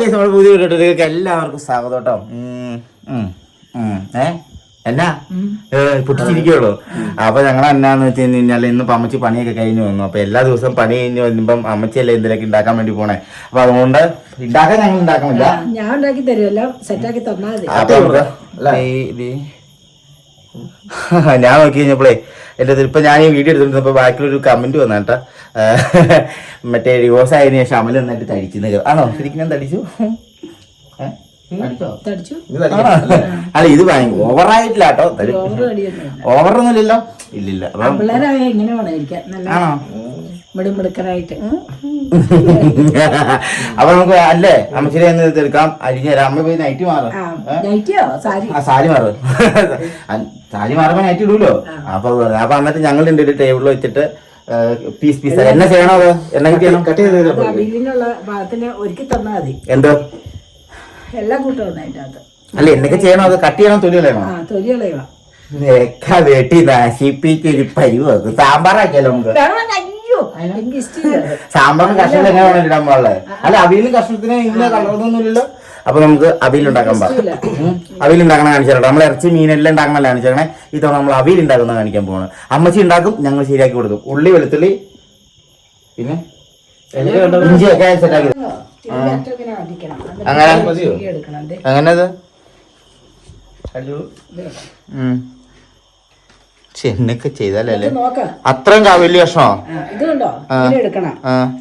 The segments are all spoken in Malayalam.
നമ്മുടെ പുതിയ വീട്ടിലേക്ക് എല്ലാവർക്കും സ്വാഗതം കേട്ടോ. എന്നാ പൊട്ടിച്ചിരിക്കുള്ളൂ. അപ്പൊ ഞങ്ങൾ എന്നാന്ന് വെച്ച് കഴിഞ്ഞാൽ ഇന്ന് അമ്മച്ചി പണിയൊക്കെ കഴിഞ്ഞ് വന്നു. അപ്പൊ എല്ലാ ദിവസവും പണി കഴിഞ്ഞ് വരുമ്പം അമ്മച്ചിയല്ലേ എന്തിനൊക്കെ ഉണ്ടാക്കാൻ വേണ്ടി പോണേ. അപ്പൊ അതുകൊണ്ട് ഉണ്ടാക്കാൻ ഞങ്ങൾ ഉണ്ടാക്കണില്ല, ഞാൻ ഉണ്ടാക്കി തരുമല്ലോ, സെറ്റാക്കി തന്നാൽ ഞാൻ നോക്കി കഴിഞ്ഞപ്പോഴേ എൻ്റെ ഇപ്പൊ ഞാൻ ഈ വീഡിയോ എടുത്തിരുന്നപ്പോ ബാക്കിലൊരു കമന്റ് വന്ന കേട്ടാ, മറ്റേ ഡിവോഴ്സ് ആയതിനു ശേഷം അമൽ നന്നായിട്ട് തടിച്ചു. ആണോ? ശരിക്കും ഞാൻ തടിച്ചു? അല്ല ഇത് ഭയങ്കര ഓവറായിട്ടില്ല കേട്ടോ. ഓവറൊന്നുമില്ലല്ലോ. ഇല്ലില്ല. ആണോ? അപ്പൊ നമുക്ക് അല്ലേ അമ്മച്ചിരി എടുക്കാം. അരിഞ്ഞുതരാം. അമ്മ പോയി നൈറ്റ് മാറും. സാരി മാറും. സാരി മാറുമ്പോ നൈറ്റ് ഇടൂലോ. അപ്പൊ എന്നിട്ട് ഞങ്ങൾ ഉണ്ട് ടേബിളിൽ വെച്ചിട്ട് പീസ് പീസ് എന്നാ ചെയ്യണോ? അത് എന്നാ ചെയ്യണം? കട്ട് ചെയ്ത് എന്തോ എല്ലാ കൂട്ടവും അതിനകത്ത് അല്ല എന്നൊക്കെ ചെയ്യണോ? അത് കട്ട് ചെയ്യണം? തൊലി കളയണോ? തൊലി കളയുക. വെട്ടി നശിപ്പിച്ചൊരു പരിവാക്കും. സാമ്പാറാക്കിയല്ലോ നമുക്ക്. സാമ്പാറിന് കഷ്ണം എങ്ങനെ വേണം ഇടാൻ പാടില്ലേ? അല്ല അവിയലും കഷ്ണത്തിന് ഇങ്ങനെ കളറൊന്നുമില്ലല്ലോ. അപ്പൊ നമുക്ക് അവിയലുണ്ടാക്കാൻ പാടില്ല. അവിയലുണ്ടാക്കണ കാണിച്ചാലോ. നമ്മൾ ഇറച്ചി മീനെല്ലാം ഉണ്ടാക്കണല്ലേ കാണിച്ചേ. ഇതോ നമ്മൾ അവിയൽ ഉണ്ടാക്കുന്ന കാണിക്കാൻ പോകണം. അമ്മച്ചി ഉണ്ടാക്കും, ഞങ്ങൾ ശരിയാക്കി കൊടുക്കും. ഉള്ളി വെളുത്തുള്ളി പിന്നെ ഇഞ്ചിയൊക്കെ സെറ്റാക്കി. അങ്ങനെ അങ്ങനത് എന്നൊക്കെ ചെയ്താലല്ലേ അത്രയും വലിയ കഷ്ണോ? ഇത് കണ്ടോ? എടുക്കണം,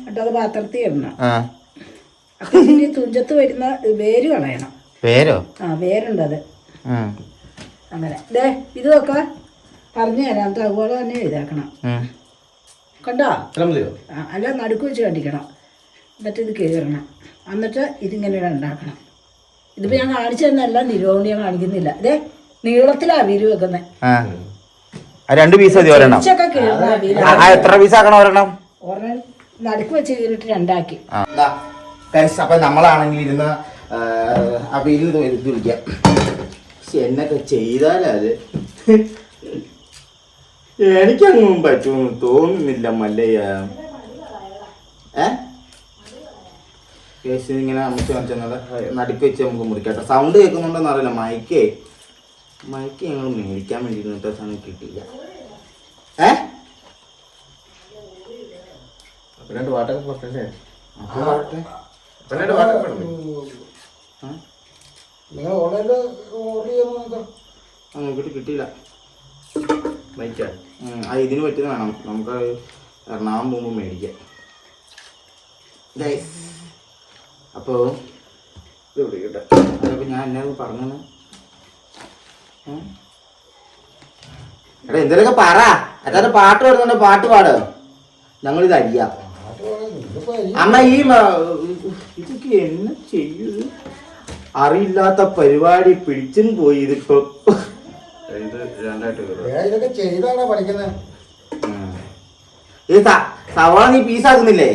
അത് പാത്രത്തിൽ ഇടണം. തുഞ്ചത്ത് വരുന്ന വേര് കളയണം. വേരോ? വേരുണ്ട് അത്. അങ്ങനെ ഇത് നോക്ക പറഞ്ഞു തരാം. അതുപോലെ തന്നെ ഇതാക്കണം. കണ്ടോ? അല്ല നടുക്ക് വെച്ച് കണ്ടിക്കണം. എന്നിട്ട് ഇത് കീറണം. എന്നിട്ട് ഇതിങ്ങനെ ഉണ്ടാക്കണം. ഇതിപ്പോ ഞാൻ കാണിച്ചു തന്നല്ല, നിരോധനം ഞാൻ കാണിക്കുന്നില്ല. ഇതേ നീളത്തിലാ അവിയല് വെക്കുന്നത്. 2 പീസ് മതി ഒരെണ്ണം. എത്ര പീസ് ആക്കണം ഒരെണ്ണം? ഒരെണ്ണം നടുക്ക് വെച്ച് കീറിട്ട് 2 ആക്കി. അപ്പൊ നമ്മളാണെങ്കിൽ ഇരുന്ന് അവിയൽ വിളിക്കാം. എന്നൊക്കെ ചെയ്താലത് എനിക്കങ്ങും പറ്റുമെന്ന് തോന്നുന്നില്ല മല്ലയ്യ. ഇങ്ങനെ അമ്മച്ച് കാണിച്ചാൽ നടുക്ക് വെച്ച് നമുക്ക് മുറിക്കാട്ടോ. സൗണ്ട് കേൾക്കുന്നുണ്ടോന്ന് അറിയില്ല. മൈക്ക് ഞങ്ങൾ മേടിക്കാൻ വേണ്ടിയിട്ട് സാധനം കിട്ടിയില്ല. 2 പാട്ടൊക്കെ പുറത്തല്ലേ? നോക്കിട്ട് കിട്ടിയില്ല. മൈക്കാ ഇതിന് പറ്റിയത് വേണം. നമുക്ക് എറണാകുളം പോകുമ്പോൾ മേടിക്കാം. അപ്പോ ഇത് വിളിക്കട്ടെ. അതപ്പോ ഞാൻ എന്നെ പറഞ്ഞു എടാ എന്തെങ്കിലുമൊക്കെ പറ. അതായത് പാട്ട് പാടുന്നുണ്ട്, പാട്ട് പാട്. ഞങ്ങളിത് അരിയാം. അമ്മ ഈ ഇതൊക്കെ എന്നെ ചെയ്യൂ? അറിയില്ലാത്ത പരിപാടി പിടിച്ചും പോയി. ഇതിപ്പോ ഇത് സവാള നീ പീസാക്കുന്നില്ലേ?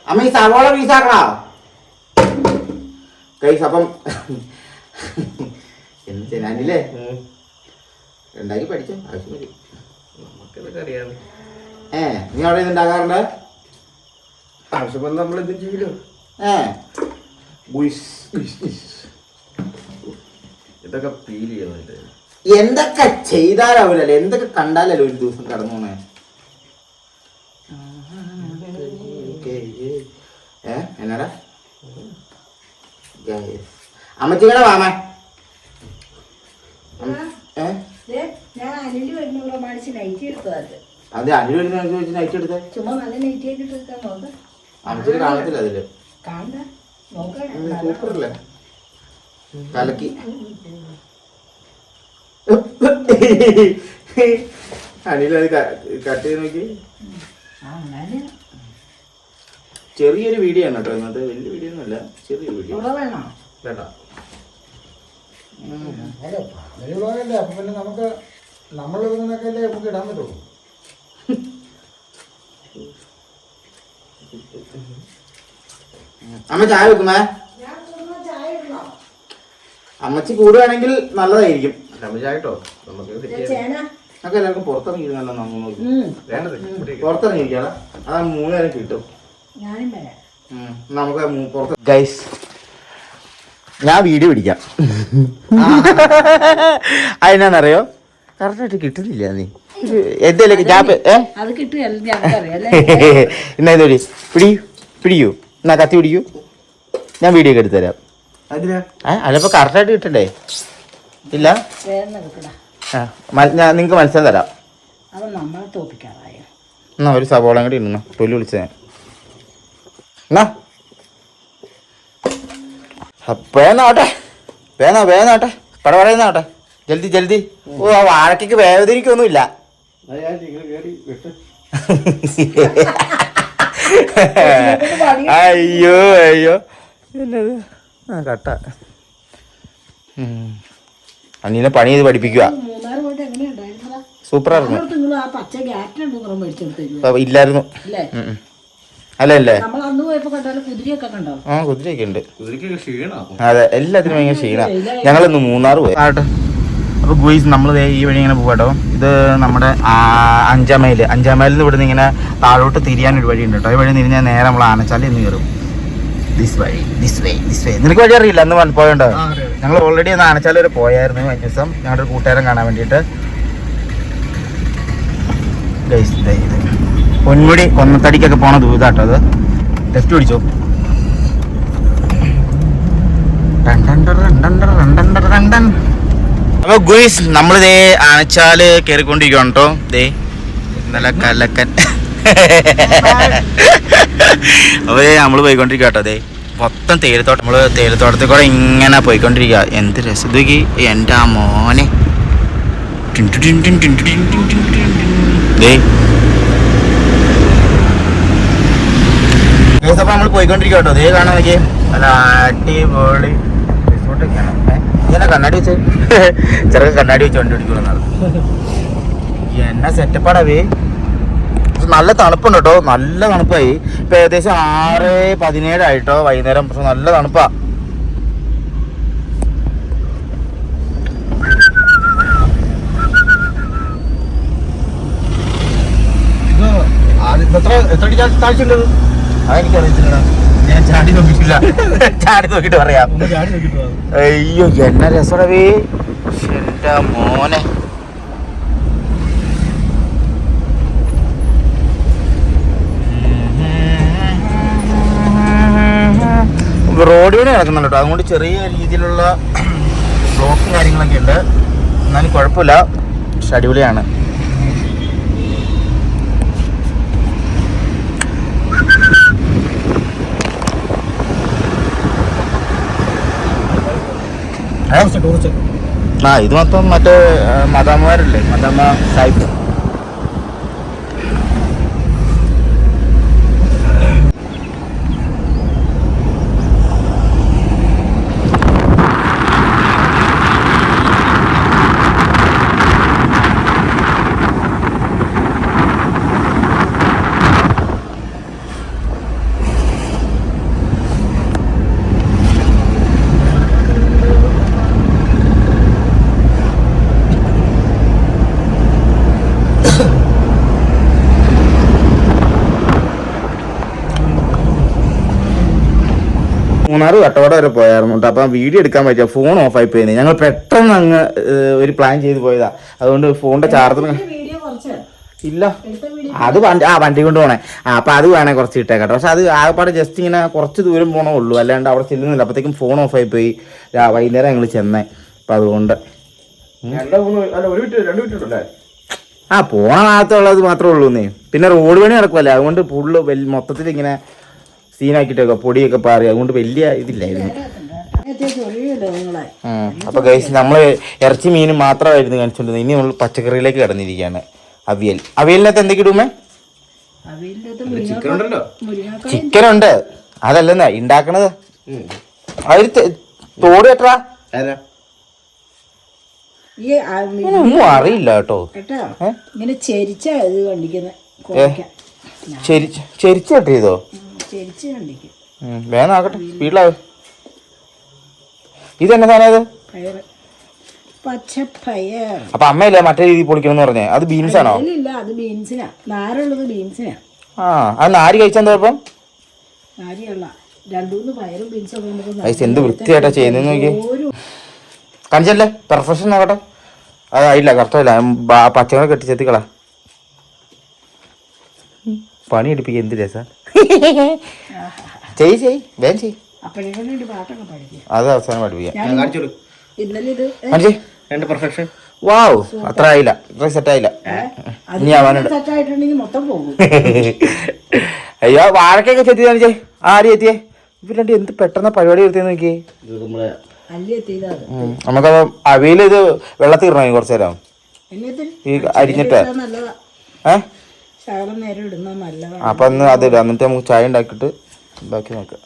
അമ്മ ഈ സവാള പീസാക്കണോ കൈസ്? അപ്പം എന്ത് ചെയ്യാനില്ലേ? ഉണ്ടാക്കി പഠിച്ചോ, ആവശ്യം മതി. നമുക്കിതൊക്കെ അറിയാം. നീ അവിടെ ഇത് ഉണ്ടാക്കാറുണ്ട്? ആവശ്യപ്പെട്ട് നമ്മളെന്ത് ചെയ്യലോ? ഇതൊക്കെ ഫീൽ ചെയ്യുന്നുണ്ട്. എന്തൊക്കെ ചെയ്താലാവൂലല്ലേ, എന്തൊക്കെ കണ്ടാലല്ലോ ഒരു ദിവസം കടന്നു പോണേ. എന്നാടാ അമ്മച്ചിങ്ങനെ വാമ. അത് അനിൽ വരുന്ന നൈറ്റ് എടുത്തേ. അമ്മച്ചിട്ട് കാണത്തില്ല അതില്. സൂപ്പറല്ലേ? കലക്കി. അനിലത് കട്ട് ചെയ്ത് നോക്കി. ചെറിയൊരു വീഡിയോ ആണ് കേട്ടോ ഇന്നത്തെ. വലിയ വീഡിയോ ഒന്നുമല്ല, ചെറിയൊരു വീഡിയോ. വേണ്ട അപ്പൊ പിന്നെ നമുക്ക് നമ്മളിതൊക്കെ അല്ലേ നമുക്ക് ഇടാൻ പറ്റുള്ളൂ. അമ്മ ചായ വെക്കുമേ? അമ്മച്ചി കൂടുകയാണെങ്കിൽ നല്ലതായിരിക്കും. അമ്മ ചായ കേട്ടോ. നമുക്ക് എല്ലാവർക്കും പുറത്തിറങ്ങിയിരിക്കും. നല്ല നോക്കി പുറത്തിറങ്ങിയിരിക്കാണ്. അതാ 3 നേരം കിട്ടും. നമുക്ക് പുറത്ത് ഗൈസ് ഞാൻ വീഡിയോ പിടിക്കാം. അതിനാന്നറിയോ കറക്റ്റായിട്ട് കിട്ടുന്നില്ല നീ എന്തേലും അത് കിട്ടുകയല്ലേ എന്നാ ഇതൊരു പിടിക്കൂ എന്നാ കത്തി പിടിക്കൂ, ഞാൻ വീഡിയോ ഒക്കെ എടുത്തു തരാം. അല്ലപ്പോ കറക്റ്റായിട്ട് കിട്ടണ്ടേ? ഇല്ല ഞാൻ നിങ്ങക്ക് മനസ്സിലാക്കി തരാം. എന്നാ ഒരു സവോള കൂടി ഇടുന്ന തൊലി വിളിച്ച എന്നാ വേന്നാവട്ടെ വേന്നാവട്ടെ പടപടയെന്നാവട്ടെ ജൽദി ജൽദി. ഓ ആ വാഴയ്ക്ക് വേദനിക്കൊന്നുമില്ല. അയ്യോ അയ്യോ എന്നത് ആ കട്ട അന്നീനെ പണി ചെയ്ത് പഠിപ്പിക്കുക. സൂപ്പറായിരുന്നു. ഇല്ലായിരുന്നു അല്ലേ? ആ കുതിരയൊക്കെ ഉണ്ട്. അതെ എല്ലാത്തിനും ഭയങ്കര ക്ഷീണ. ഞങ്ങളിന്ന് മൂന്നാർ പോയി ആട്ടെ. അപ്പോൾ ഗുയിസ് നമ്മൾ ഈ വഴി ഇങ്ങനെ പോകാട്ടോ. ഇത് നമ്മുടെ 5 മൈൽ നിന്ന് ഇവിടുന്ന് ഇങ്ങനെ താഴോട്ട് തിരിയാനൊരു വഴി ഉണ്ട് കേട്ടോ. ഈ വഴി തിരിഞ്ഞാൽ നേരെ നമ്മൾ ആനച്ചാലി എന്ന് കയറും. ദിസ് വഴി നിനക്ക് വഴി അറിയില്ല അന്ന് പോയോണ്ടോ? ഞങ്ങൾ ഓൾറെഡി ഒന്ന് ആനച്ചാലി വരെ പോയായിരുന്നു കഴിഞ്ഞ ദിവസം ഞങ്ങളുടെ കൂട്ടുകാരൻ കാണാൻ വേണ്ടിയിട്ട്. പൊന്മുടി കൊന്നത്തടിക്കൊക്കെ പോണ ദൂതാട്ടോ അത്. ലെഫ്റ്റ് പിടിച്ചോ. അപ്പൊ ഗുയിസ് നമ്മളിതേ ആനച്ചാല് കയറിക്കൊണ്ടിരിക്കുകയാണ് കേട്ടോ. ദേ നല്ല കലക്കൻ. അപ്പൊ നമ്മള് പോയിക്കൊണ്ടിരിക്കുക കേട്ടോ. അതെ മൊത്തം തേയിലത്തോട്ടം. നമ്മള് തേയിലത്തോട്ടത്തിൽ കൂടെ ഇങ്ങനെ പോയിക്കൊണ്ടിരിക്കുക. എന്ത് രസം ഇതൊക്കെ എൻ്റെ ആ മോനെ. അപ്പൊ നമ്മൾ പോയിക്കൊണ്ടിരിക്കുക കേട്ടോ. ദേ കാണാൻ നോക്കിയേ നല്ല അടിപൊളി റിസോർട്ടൊക്കെയാണ്. ഇങ്ങനെ കണ്ണാടി വെച്ച് ചെറുക്കെ കണ്ണാടി വെച്ച് വണ്ടി പിടിക്കുമെന്നാണ് എന്നാ സെറ്റപ്പാടവേ. നല്ല തണുപ്പുണ്ട് കേട്ടോ. നല്ല തണുപ്പായി. ഇപ്പൊ ഏകദേശം 6:17 ആയിട്ടോ വൈകുന്നേരം. പക്ഷെ നല്ല തണുപ്പാ. താഴ്ചയുണ്ടത് അതെനിക്കറിയത്തില്ല. ഞാൻ ചാടി നോക്കിയിട്ടില്ല. ചാടി നോക്കിട്ട് പറയാം. അയ്യോ എന്നാ രസടവേ എന്റെ മോനെ. റോഡ് പണി നടക്കുന്നുണ്ട് കേട്ടോ. അതുകൊണ്ട് ചെറിയ രീതിയിലുള്ള ബ്ലോക്കും കാര്യങ്ങളൊക്കെ ഉണ്ട്. എന്നാലും കുഴപ്പമില്ല. പക്ഷെ അടിപൊളിയാണ്. ആ ഇത് മൊത്തം മറ്റേ മദാമ്മമാരല്ലേ, മദാമ്മ സാഹിബ്. മൂന്നാർ വട്ടവട വരെ പോയായിരുന്നു കേട്ടോ. അപ്പം വീഡിയോ എടുക്കാൻ പറ്റിയ ഫോൺ ഓഫ് ആയി പോയി. ഞങ്ങൾ പെട്ടെന്ന് അങ്ങ് ഒരു പ്ലാൻ ചെയ്ത് പോയതാ. അതുകൊണ്ട് ഫോണിന്റെ ചാർജർ ഇല്ല. അത് വണ്ടി കൊണ്ട് പോണേ. അപ്പൊ അത് വേണേ കുറച്ച് ഇട്ടേക്കട്ടെ. പക്ഷെ അത് ആകെപ്പാടെ ജസ്റ്റ് ഇങ്ങനെ കുറച്ച് ദൂരം പോകണേ ഉള്ളൂ. അല്ലാണ്ട് അവിടെ ചെല്ലുന്നില്ല. അപ്പോഴത്തേക്കും ഫോൺ ഓഫ് ആയി പോയി. വൈകുന്നേരം ഞങ്ങൾ ചെന്നേ. അപ്പൊ അതുകൊണ്ട് പോണ ഭാഗത്തുള്ളത് മാത്രമേ ഉള്ളൂ. പിന്നെ റോഡ് പണി നടക്കുമല്ലേ. അതുകൊണ്ട് ഫുള്ള് മൊത്തത്തിൽ ഇങ്ങനെ സീനാക്കിട്ടൊക്കെ പൊടിയൊക്കെ പാറി. അതുകൊണ്ട് വലിയ ഇതില്ലായിരുന്നു. അപ്പൊ ഗൈസ് നമ്മള് ഇറച്ചി മീനും മാത്രമായിരുന്നു കാണിച്ചോണ്ടിരുന്നത്. ഇനി നമ്മൾ പച്ചക്കറിയിലേക്ക് കടന്നിരിക്കുകയാണ്. അവിയലിനകത്ത് എന്തൊക്കെ ഇടുമേ? ചിക്കൻ ഉണ്ട്. അതല്ലെന്നാ ഉണ്ടാക്കണത്. അതിൽ തോട് എത്ര ഒന്നും അറിയില്ല കേട്ടോ. ചെരിച്ച് കെട്ടിയതോ? വേഗം ആക്കട്ടെ വീട്ടിലാവ്. ഇതെന്നെ സാധനം? അപ്പൊ അമ്മയില്ല മറ്റേ രീതി പൊളിക്കണം എന്ന് പറഞ്ഞേ. അത് ബീൻസ് ആണോ? അത് ബീൻസിനാ. നാരുള്ളത് ബീൻസിനാ. ആ അത് നാര് കഴിച്ചാൽ കുഴപ്പം? കാര്യമല്ല 2-3 പയറും ബീൻസും എന്ത് വൃത്തിയായിട്ടാ ചെയ്യുന്നത് നോക്കി കാണിച്ചല്ലേ പെർഫെക്ഷൻ നോക്കട്ടെ. അതായില്ല കറക്റ്റല്ല. പച്ചമുളക് കെട്ടിച്ചെത്തിക്കളാ. പണി എടുപ്പിക്കുക എന്ത് രസാ. ചെയ്യ് വേഗം ചെയ്യ്. അത് അവസാനം പഠിപ്പിക്കാം. പെർഫെക്ഷൻ. വാവ്, അത്ര ആയില്ല, അത്ര സെറ്റ് ആയില്ല. ഇനി ആവാനുണ്ട്. അയ്യോ വാഴക്കൊക്കെ ചെത്തി കാണിച്ചേ. ആര് എത്തിയേ ഇവരുടെ എന്ത് പെട്ടെന്ന് പരിപാടി നിർത്തിയെന്ന് നോക്കിയേ. നമുക്കത് അവിയൽ ഇത് വെള്ളത്തിൽ ഇടണോ കുറച്ചു നേരം ഈ അരിഞ്ഞിട്ട്? അപ്പൊ ഒന്ന് അതിടാം. എന്നിട്ട് നമുക്ക് ചായ ഉണ്ടാക്കിയിട്ട് ബാക്കി നോക്കാം.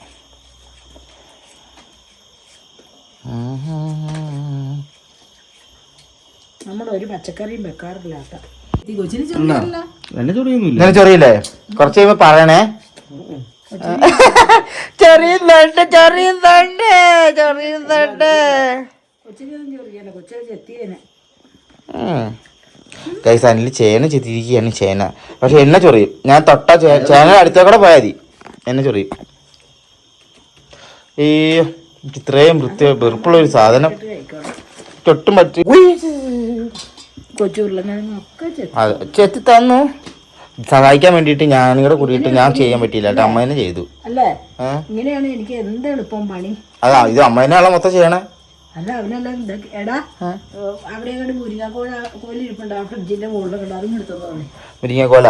നമ്മളൊരു പച്ചക്കറിയും വെക്കാറില്ലാത്ത ചൊറിയില്ലേ? കുറച്ച് കഴിയുമ്പോ പറയണേ. ചൊറിയുന്നുണ്ട്. ഗൈസ് അനിൽ ചേന ചെത്തിരിക്കുകയാണ്. ചേന പക്ഷെ എന്നെ ചൊറിയും. ഞാൻ തൊട്ട ചേന അടുത്തേക്കൂടെ പോയാൽ മതി, എന്നെ ചൊറിയും. ഈ ഇത്രയും വെറുപ്പുള്ള ഒരു സാധനം തൊട്ടും പറ്റി ചെത്തി തന്നു സഹായിക്കാൻ വേണ്ടിട്ട്. ഞാനും കൂടെ കൂടിയിട്ട് ഞാൻ ചെയ്യാൻ പറ്റിയില്ല കേട്ടോ. അമ്മ തന്നെ ചെയ്തു. ഇങ്ങനെയാണ് എനിക്ക് എന്ത് എളുപ്പം പണി. അതാ ഇത് അമ്മ തന്നെയാണോ മൊത്തം ചെയ്യണേ? അല്ല അവനെല്ലാം എടാ അവിടെ മുരിങ്ങാക്കോലിരിപ്പുണ്ട് ആ ഫ്രിഡ്ജിന്റെ മുകളിലൊക്കെ അതും എടുത്തോളൂ. മുരിങ്ങാക്കോല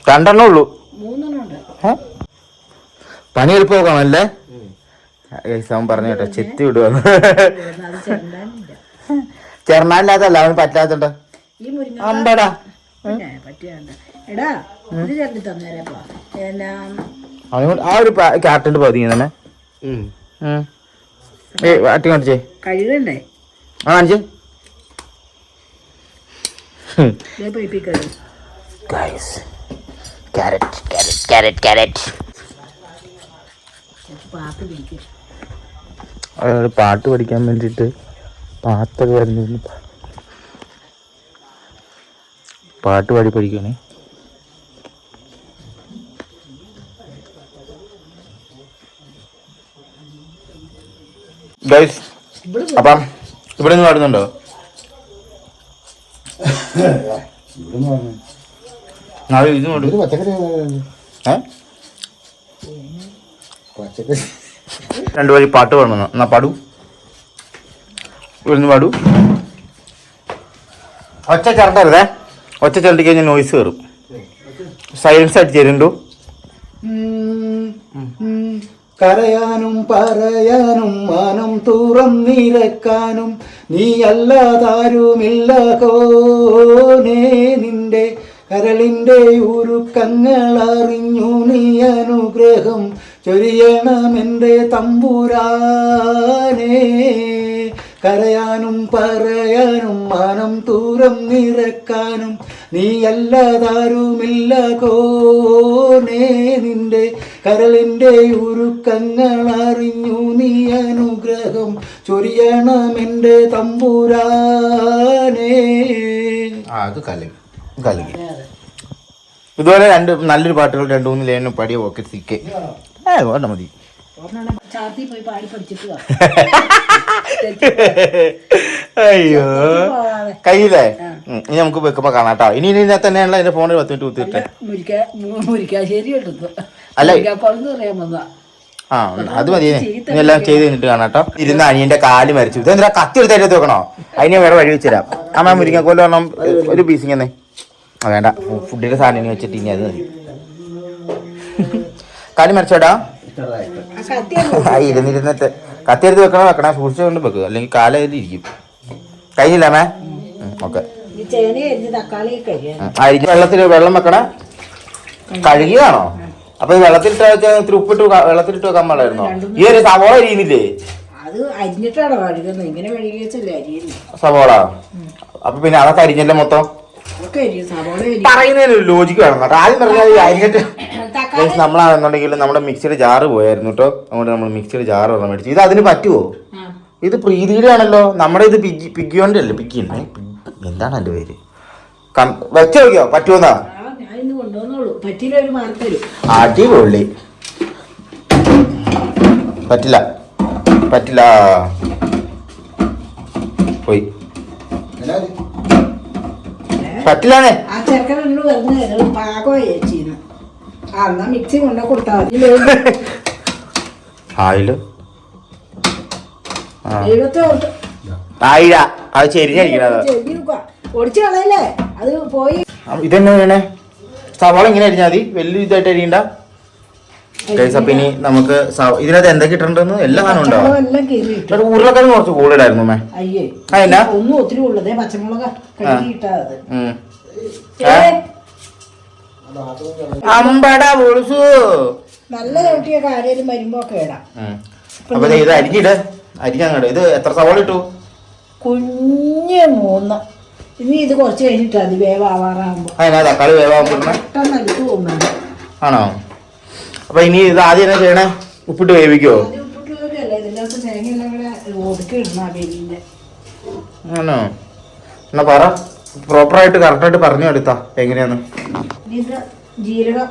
രണ്ടെണ്ണം ഉള്ളൂ. 3 ഉണ്ട്. പണി എളുപ്പം നോക്കാമല്ലേ? അവൻ പറഞ്ഞു കേട്ടോ ചെത്തി വിടുവാന്ന്. ചെറുനാലില്ലാത്തല്ല അവന് പറ്റാത്തണ്ട. അമ്പടാ ആ ഒരു ക്യാപ്റ്റന്റെ പതിങ്ങി തന്നെ അട്ടി കാണിച്ചേ. കഴുകണ്ടേ? ആ കാണിച്ചേ. പാട്ട് പഠിക്കാൻ വേണ്ടിട്ട് പാത്തൊക്കെ വരുന്ന പാട്ട് പാടി പഠിക്കണേ. ഗൈസ് അപ്പം ഇവിടെ നിന്ന് പാടുന്നുണ്ടോ? രണ്ടുപേരും പാട്ട് പാടുന്നു. എന്നാ പാടൂ, ഇവിടുന്ന് പാടൂ. ഒച്ച ചേർക്കരുതേ, ഒച്ച ചേർത്തി കഴിഞ്ഞാൽ നോയ്സ് കയറും. സൈലൻസ് ആയിട്ട് ചേരുണ്ടോ? കരയാനും പറയാനും മാനം തുറന്നിരക്കാനും നീ അല്ലാതാരുമില്ല കോനേ. നിന്റെ കരളിൻ്റെ ഉരുക്കങ്ങൾ അറിഞ്ഞു നീ അനുഗ്രഹം ചൊരിയണമെൻ്റെ തമ്പുരാനേ. കരയാനും പറയാനും മാനം തുറന്നിരക്കാനും നീ അല്ലാതാരുമില്ല കോനേ. നിന്റെ കരളിൻ്റെ ഉരുക്കങ്ങൾ അറിഞ്ഞു നീ അനുഗ്രഹം ചൊരിയണമെൻ്റെ തമ്പുരാനേ. അത് കലകി. ഇതുപോലെ നല്ലൊരു പാട്ടുകൾ 2-3 ലൈൻ പാടിയ ഓക്കെ സിക്കെ വേണ്ട മതി. അയ്യോ കയ്യില്ലേ? ഇനി നമുക്ക് വെക്കുമ്പോ കാണാട്ടോ. ഇനി ഇതിനകത്ത് തന്നെയാണല്ലോ എന്റെ ഫോണിൽ 10 മിനിറ്റ് കുത്തിട്ടെ. അല്ല ആ അത് മതി. ഇനി എല്ലാം ചെയ്ത് കഴിഞ്ഞിട്ട് കാണാട്ടോ. ഇരുന്ന് അനിയന്റെ കാല് മരിച്ചു. ഇതെന്താ കത്തി എടുത്തായിട്ട് വെക്കണോ? അതിന് വേറെ വഴി വെച്ചുതരാം. അമ്മ മുരിങ്ങക്കോല് പറഞ്ഞ ഒരു പീസിങ്ങനെ വേണ്ട. ഫുഡിന്റെ സാധനം വെച്ചിട്ട് ഇനി അത് മതി. കാല് മരിച്ചോടാ. ഇരുന്നിരുന്നിട്ട് കത്തി എടുത്ത് വെക്കണേ സൂക്ഷിച്ചുകൊണ്ട് വെക്കുക, അല്ലെങ്കിൽ കാലയിൽ ഇരിക്കും. കഴിഞ്ഞില്ലേ? ഓക്കെ. അരിഞ്ഞ വെള്ളം വെക്കണേ. കഴുകിയതാണോ? അപ്പൊ വെള്ളത്തിലിട്ട് ഇത്തിരി ഉപ്പിട്ട് വെള്ളത്തിലിട്ട് വെക്കാൻ പാടായിരുന്നോ? ഈ ഒരു സവോള അരിയുന്നില്ലേ? സവോള. അപ്പൊ പിന്നെ അതൊക്കെ അരിഞ്ഞല്ലേ മൊത്തം? പറയുന്നതിന് ലോജിക്ക് വേണം കേട്ടോ. ആദ്യം പറഞ്ഞാൽ അരിഞ്ഞിട്ട് നമ്മളാണെന്നുണ്ടെങ്കിൽ നമ്മുടെ മിക്സിയുടെ ജാറ് പോയായിരുന്നു കേട്ടോ. അതുകൊണ്ട് നമ്മൾ മിക്സിയുടെ ജാറ് പറഞ്ഞാൽ മേടിച്ചു. ഇത് അതിന് പറ്റുമോ? ഇത് പ്രീതിയുടെ ആണല്ലോ. നമ്മുടെ ഇത് പിഗ്ഗിയോന്റെ അല്ലേ? പിഗ്ഗിയുണ്ട്. എന്താണ് എൻ്റെ പേര്? വെച്ച് നോക്കിയോ പറ്റുമെന്നാ? ഞാൻ ഇന്ന് കൊണ്ടുവന്നോളൂ. പറ്റിയില്ല ഒരു മാർക്ക് തരും. അടിപൊളി. പറ്റില്ല പറ്റില്ല പോയി പറ്റില്ലാന്നേ. ആ ചെറുക്കനോട് പറഞ്ഞു പാകോ ചേച്ചിന്ന്. എന്നാ മിക്സി കൊണ്ട കൊടുത്താൽ മതി. ആയില്ലോ ആയിര അത് ചെരിഞ്ഞടിക്കണത് ഒടിച്ചു കളയല്ലേ അത് പോയി. ഇതെന്നെ വേണേ സവാള ഇങ്ങനെ അരിഞ്ഞാൽ മതി. വലിയ ഇതായിട്ട് അരിയണ്ട. അപ്പൊ ഇനി നമുക്ക് ഇതിനകത്ത് എന്തൊക്കെ ഇട്ടിട്ടുണ്ടെന്ന് എല്ലാ സാധനം ഉണ്ടാവും. ഉരുളക്കിഴങ്ങ് കുറച്ച് കൂടുതലായിരുന്നു മേ. അയ്യേ അതിനാ ഒന്നും ഒത്തിരി ഉള്ളതേ പച്ചമുളക് കഴുകിയിട്ടത്. അമ്പട പൊളിച്ചു. നല്ല ചവിട്ടിയ കാര്യം വരുമ്പോ ഒക്കെ ഇടാം. അപ്പൊ ഇത് അരിഞ്ഞിട്. അരിഞ്ഞങ്ങട്. ഇത് എത്ര സവാള ഇട്ടു? കുഞ്ഞ് 3. ഇനി ഇത് കുറച്ച് കഴിഞ്ഞിട്ട് അത് വേവാറാകുമ്പോ അതിനാ തക്കാളി വേവാകുമ്പോ പെട്ടെന്ന് അടുത്ത് തോന്നുന്നു. ആണോ? അപ്പൊ ഇനി ഇത് ആദ്യം എന്നാ ചെയ്യണേ? ഉപ്പിട്ട് വേവിക്കോ? ഉപ്പിട്ടുകയല്ലേ ഇതിനകത്ത് തേങ്ങയെല്ലാം കൂടെ ഒതുക്കി ഇടണം. വെല്ലിന്റെ ആണോ? എന്നാ പറ. പ്രോപ്പറായിട്ട് കറക്റ്റായിട്ട് പറഞ്ഞു എടുത്താ എങ്ങനെയാന്ന്. ഇത് ജീരകം,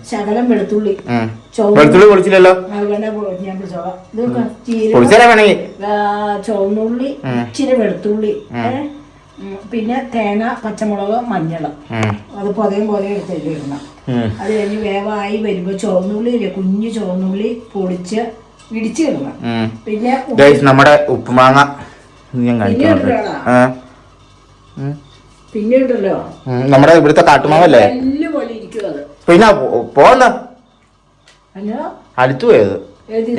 ശകലം വെളുത്തുള്ളി. വെളുത്തുള്ളി പൊളിച്ചില്ലല്ലോ. ഞാൻ പിടിച്ചോളാം. ഇത് പൊളിച്ചാലേ വേണമെങ്കിൽ ചുവന്നുള്ളി, ഇച്ചിരി വെളുത്തുള്ളി, പിന്നെ തേങ്ങ, പച്ചമുളക്, മഞ്ഞൾ. അത് പൊതയും എടുത്തിട്ട് ഇടണം. അത് കഴിഞ്ഞ് വേവായി വരുമ്പോ ചുവന്നുള്ളി കുഞ്ഞു ചുവന്നുള്ളി പൊടിച്ച് ഇടിച്ചിടണം. പിന്നെ നമ്മുടെ ഉപ്പുമാങ്ങ പിന്നെ ഉണ്ടല്ലോ നമ്മുടെ ഇവിടുത്തെ കാട്ടുമാവല്ലേ നെല്ല് പോലെ ഇരിക്കും അത്. പിന്നെ പോന്ന അടുത്തു പോയത്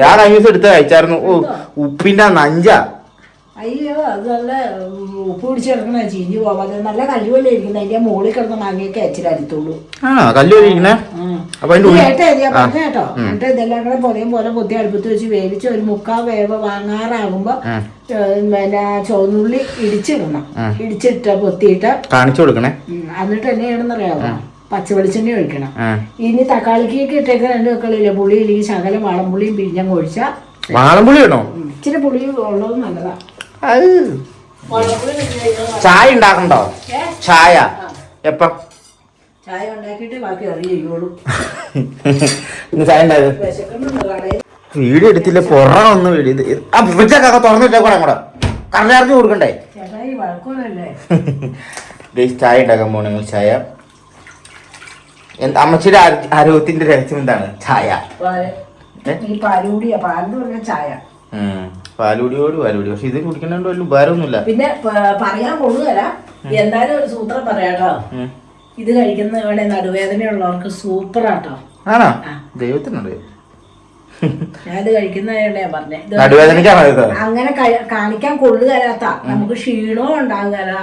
ഞാൻ കഴിഞ്ഞ ദിവസം എടുത്ത് കഴിച്ചായിരുന്നു. ഉപ്പിന്റെ നഞ്ച. അയ്യോ അത് നല്ല ഉപ്പ് പിടിച്ച് കിടക്കണ ചീഞ്ഞു പോവാതെ നല്ല കല്ലുപോലെ ഇരിക്കുന്നത്. അതിന്റെ മുകളിൽ കിടന്ന മാങ്ങയൊക്കെ അച്ചിരി അരിത്തുള്ളൂ. കല്ലു കേട്ടോ. എന്നിട്ട് ഇതെല്ലാം കൂടെ പൊതയും പോലെ പൊത്തി അടുപ്പത്ത് വെച്ച് വേവിച്ച് ഒരു 3/4 വേവ് വാങ്ങാറാകുമ്പോ പിന്നെ ചുവന്നുള്ളി ഇടിച്ചിടണം. ഇടിച്ചിട്ട പൊത്തിയിട്ട് കാണിച്ചു കൊടുക്കണേ. എന്നിട്ട് എന്നെ ചെയ്യണമെന്നറിയാമോ? പച്ചവെളിച്ചെണ്ണ ഒഴിക്കണം. ഇനി തക്കാളിക്കൊക്കെ ഇട്ടേക്ക് 2 തക്കാളിയില്ലേ പുളി ഇല്ലെങ്കിൽ ശകലം വാളംപുളിയും പിഴിഞ്ഞങ്ങ് ഒഴിച്ചാ. വാളംപുളി വേണോ? ഇച്ചിരി പുളി ഉള്ളത് നല്ലതാ. ചായ ഉണ്ടാക്കണ്ടോ? ചായ എപ്പം? ചായ ഉണ്ടാക്കിട്ട് ബാക്കി അറിയുള്ളൂ. ചായ ഉണ്ടായത് വീഡിയോ എടുത്തില്ല. പൊറൊന്നും വീഡിയോ തുറന്നിട്ടേ കൂടെ കൂടെ കറണ്ട് കൊടുക്കണ്ടേ? ചേട്ടായി വഴക്കൊന്നല്ലേ? ചായ ഉണ്ടാക്കാൻ പോണെങ്കിൽ ചായ. അമ്മച്ചിയുടെ ആരോഗ്യത്തിന്റെ രഹസ്യം എന്താണ്? ചായ. പാലുകൂടിയാ പാലെന്ന് പറഞ്ഞ ചായ. പാലുകൂടിയോട് പാലുകൂടി. പക്ഷെ ഇത് കുടിക്കണോണ്ട് വലിയ ഉപകാരമൊന്നുമില്ല. പിന്നെ പറയാൻ കൊള്ളുകയല്ല. എന്തായാലും ഒരു സൂത്രം പറയാട്ടോ. ഇത് കഴിക്കുന്ന ഇവിടെ നടുവേദനയുള്ളവർക്ക് സൂപ്പറാട്ടോ. ആണോ? ദൈവത്തിനുണ്ട്. ഞാനിത് കഴിക്കുന്നതാ പറഞ്ഞേ. അങ്ങനെ കാണിക്കാൻ കൊള്ളുകയല്ലാത്ത നമുക്ക് ക്ഷീണവും ഉണ്ടാകുകയല്ല.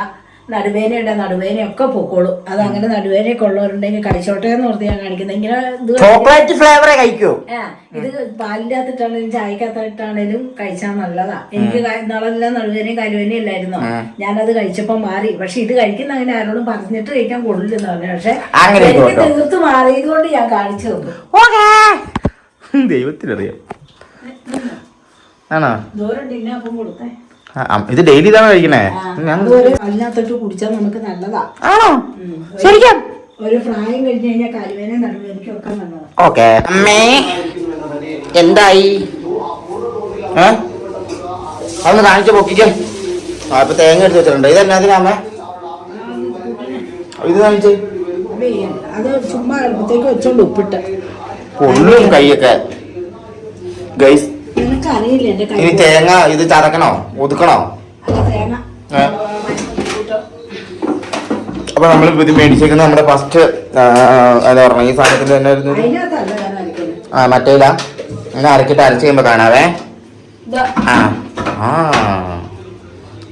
നടുവേനയൊക്കെ പൊക്കോളും. അത് അങ്ങനെ നടുവേനയൊക്കെ ഉള്ളവരുണ്ടെങ്കിൽ കഴിച്ചോട്ടെ എന്ന് ഓർത്ത് ഞാൻ കാണിക്കുന്നത്. ഇങ്ങനെ ചോക്ലേറ്റ് ഫ്ലേവർ കഴിക്കോ? ഇത് പാലിന്റെ അകത്തിട്ടാണേലും ചായക്കകത്തിട്ടാണേലും കഴിച്ചാൽ നല്ലതാ. എനിക്ക് നാളെല്ലാം നടുവേനയും കരുവേനയും ഇല്ലായിരുന്നോ. ഞാനത് കഴിച്ചപ്പോ മാറി. പക്ഷെ ഇത് കഴിക്കുന്ന അങ്ങനെ ആരോടും പറഞ്ഞിട്ട് കഴിക്കാൻ കൊള്ളില്ലെന്ന് പറഞ്ഞു. പക്ഷെ എനിക്ക് തീർത്ത് മാറിയത് കൊണ്ട് ഞാൻ കാണിച്ചു തന്നു. ദൈവത്തിനറിയാം. ആണോ? ദൂരം ഡിന്നെ അപ്പം കൊടുത്തേ. ഇത് ഡെയിലി ഇതാണ് കഴിക്കണേ. അതിനകത്തോട്ട് കുടിച്ചാൽ നമുക്ക് നല്ലതാ. ആണോ? ശരിക്കും ഒരു പ്രായം കഴിഞ്ഞ് കഴിഞ്ഞാൽ കരുവേനയും നടുവേനയ്ക്കും ഒക്കെ നല്ലതാ. ഓക്കെ അമ്മേ എന്തായി? അതൊന്ന് കാണിച്ചു പൊക്കിക്കോ. ഇപ്പൊ തേങ്ങ എടുത്ത് വെച്ചിട്ടുണ്ട്. ഇതെന്നാ ഇത് കാണിച്ച്? അത് ചുമ്മാ എളുപ്പത്തേക്ക് വെച്ചോണ്ട് ഉപ്പിട്ട് പൊള്ളും കൈയൊക്കെ. ഗൈസ് എനിക്കറിയില്ല എന്റെ കൈ. ഇനി തേങ്ങ ഇത് ചതക്കണോ ഒതുക്കണോ? തേങ്ങ അപ്പൊ നമ്മൾ ഇത് മേടിച്ചേക്കുന്ന നമ്മുടെ ഫസ്റ്റ് എന്താ പറഞ്ഞ ഈ സാധനത്തിന്റെ തന്നെ മറ്റേല ഇങ്ങനെ അരക്കിട്ട് അരച്ച് കഴിയുമ്പോ കാണാവേ.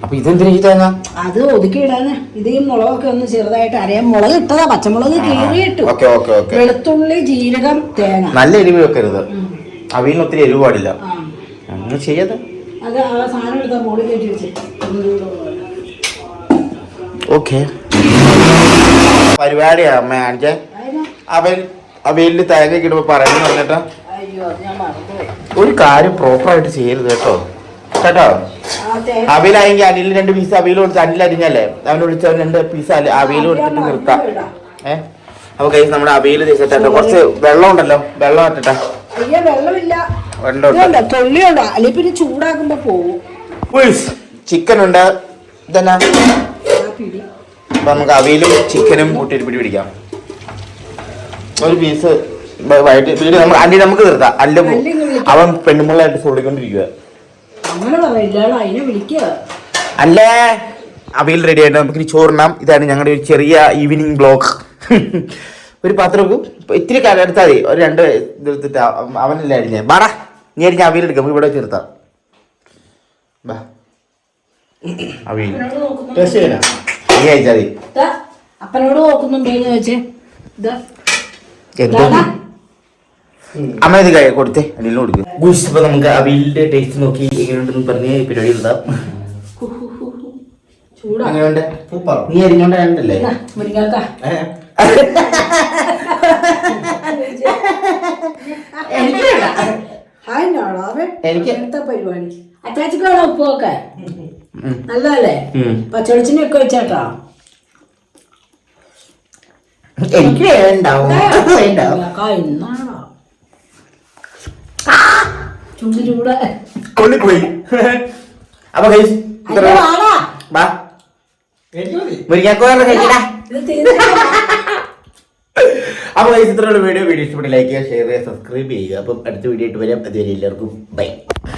അപ്പൊ ഇതെന്തിനാ ഈ തേങ്ങ? അത് ഒതുക്കി ഇടാന്. ഇത് ഈ മുളകൊക്കെ ഒന്ന് ചെറുതായിട്ട് അരയാൻ. മുളക് ഇട്ടതാ, പച്ചമുളക് കീറിയിട്ടു. വെളുത്തുള്ളി, ജീരകം, തേങ്ങ. നല്ല എരിവ് വെക്കരുത്. അവിയലിന് ഒത്തിരി എരിവ് പാടില്ല. അങ്ങനെ ചെയ്യാതെ അത് ആ സാധനം എടുത്താ മോളിൽ കയറ്റി വെച്ച്. ഓക്കെ പരിപാടിയാ അമ്മ കാണിച്ചേ. അവയില് തേങ്ങ ഇടുമ്പോ പറയുന്നു പറഞ്ഞിട്ട് ഒരു കാര്യം പ്രോപ്പറായിട്ട് ചെയ്യരുത് കേട്ടോ. കേട്ടോ ആ തേങ്ങ അവിയലായെങ്കിൽ അനിൽ 2 പീസ് അവിയൽ കൊടുത്ത് അനിൽ അരിഞ്ഞല്ലേ അവന് വിളിച്ച് അവൻ 2 പീസ് അവിയൽ കൊടുത്തിട്ട് നിർത്താം. അപ്പൊ കൈസ് നമ്മുടെ അവിയൽ തേച്ചിട്ടോ കുറച്ച് വെള്ളം ഉണ്ടല്ലോ, വെള്ളം ഇട്ടിട്ടാ. അയ്യോ വെള്ളമില്ല, വെള്ളം ഇതുണ്ടോ തൊള്ളിയുണ്ടോ, അല്ലെങ്കിൽ പിന്നെ ചൂടാക്കുമ്പോ പോവും. ചിക്കൻ ഉണ്ട് ഇതന്നെ. ആ പിടി അപ്പൊ നമുക്ക് അവിയലും ചിക്കനും കൂട്ടി പിടി പിടിക്കാം. ഒരു പീസ് വൈകിട്ട് നമുക്ക് നിർത്താം. അവൻ പെണ്ണുമ്പിള്ളായിട്ട് സോളിക്കൊണ്ടിരിക്കുക. അങ്ങനെ പറയില്ല, അതിനെ വിളിക്കുക. അല്ലേ അവിയൽ റെഡി ആയിട്ട് നമുക്ക് ഇനി ചോറിനാം. ഇതാണ് ഞങ്ങളുടെ ഒരു ചെറിയ ഈവനിങ് ബ്ലോഗ്. ഒരു പാത്രം ഇത്തിരി കാലം എടുത്താൽ മതി. ഒരു 2 ഇതെടുത്തിട്ട് അവനല്ലേ അരിഞ്ഞേ. ബാടാ നീ അരിഞ്ഞ അവിയൽ എടുക്കാം, നമുക്ക് ഇവിടെ ചേർത്താം. അവിയൽ നീ അയച്ചാൽ മതി. അപ്പനോട് നോക്കുന്നുണ്ടോന്ന് ചോദിച്ചേ. എന്തോ അമ്മ ഇത് കൊടുത്തേ അനിലിന് കൊടുക്കും. ഇപ്പൊ നമുക്ക് അവിയലിന്റെ ടേസ്റ്റ് നോക്കി എങ്ങനെയുണ്ടെന്ന് പറഞ്ഞ് പരിപാടി എടുത്താം. എങ്ങനെയുണ്ട്? നീ അരിഞ്ഞോണ്ടല്ലേ മുരിങ്ങാക്ക എനിക്ക് എടുത്ത പരിപാടി. അറ്റാച്ചിക്കാണോ ഉപ്പൊക്കെ നല്ലതല്ലേ? പച്ചവെളിച്ചിനൊക്കെ വെച്ചാട്ടോ. എനിക്ക് ഉണ്ടാവും. ചൂട് ചൂട് കൊള്ളിപ്പോയി. അപ്പൊ മുരിങ്ങാക്കോറ കഴിക്കടാ. അപ്പൊ ഇത്രയുള്ള വീഡിയോ ഇഷ്ടപ്പെട്ട് ലൈക്ക് ചെയ്യുക, ഷെയർ ചെയ്യുക, സബ്സ്ക്രൈബ് ചെയ്യുക. അപ്പം അടുത്ത വീഡിയോ ആയിട്ട് വരാം. അതുവരെ എല്ലാവർക്കും ബൈ.